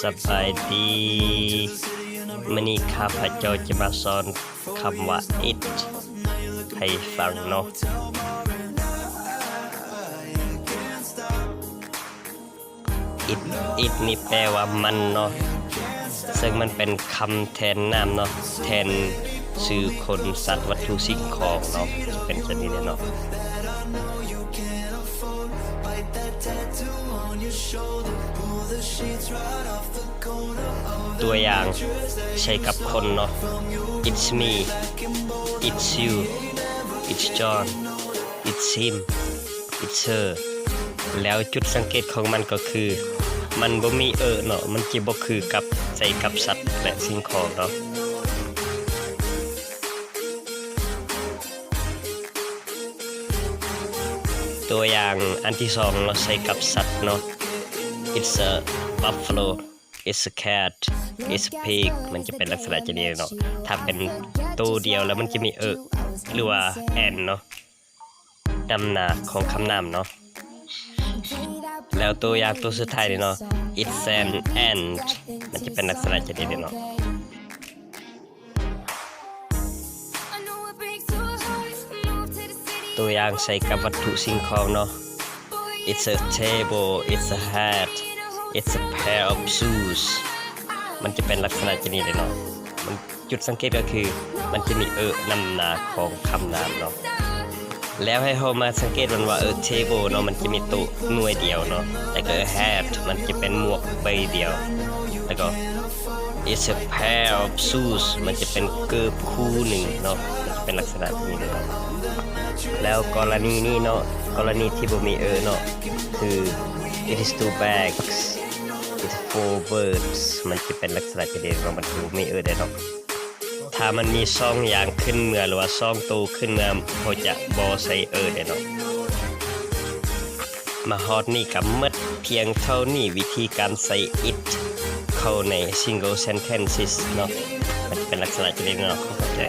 สบายดีมื้อนี้ข้าพเจ้าจะมาสอนคำว่า it ให้ฟังเนาะ it นี่แปลว่ามันเนาะซึ่งมันเป็นคำแทนนามเนาะแทนชื่อคนสัตว์วัตถุสิ่งของเนาะจะเป็นแบบนี้เนาะตัวอย่างใช้กับคนเนาะ it's me it's you it's John it's him it's her แล้วจุดสังเกตของมันก็คือมันบ่มีเนาะมันจะบ่คือกับใช้กับสัตว์และสิ่งของเนาะตัวอย่างอันที่สองเราใช้กับสัตว์เนาะ it's a buffalo it's a cat it's a pig มันจะเป็นลักษณะจะนี้เนาะถ้าเป็นตัวเดียวแล้วมันจะมีหรือว่าแอนเนาะดำหน้าของคำนามเนาะแล้วตัวอย่างตัวสุดท้ายเนาะ it's an ant มันจะเป็นลักษณะจะนี้เนาะตัวอย่างใส่กับวัตถุสิ่งของเนาะ it's a table it's a hat it's a pair of shoes มันจะเป็นลักษณะจะนี้เลยเนาะมันจุดสังเกตก็คือมันจะมีนำหน้าของคำนามเนาะแล้วให้เรามาสังเกตว่าtable เนาะมันจะมีโต๊ะหน่วยเดียวเนาะแล้วก็hat มันจะเป็นหมวกใบเดียวแล้วก็ it's a pair of shoes มันจะเป็นเกิบคู่หนึ่งเนาะมันจะเป็นลักษณะนี้เลยเนาะแล้วกรณีนี้เนาะกรณีที่บ่มีเนาะคือ it is two bags it's four birds มันจะเป็นลักษณะจะเดียวกับมันบ่มีได้เนาะถ้ามันมี2อย่างขึ้นเมื่อหรือว่า2ตัวขึ้นเมื่อเขาจะบ่ใส่ได้เนาะมาฮอดนี่ก็หมดเพียงเท่านี้วิธีการใส่ it เข้าใน single sentences เนาะมันจะเป็นลักษณะจะเดียวเนาะเข้าใจ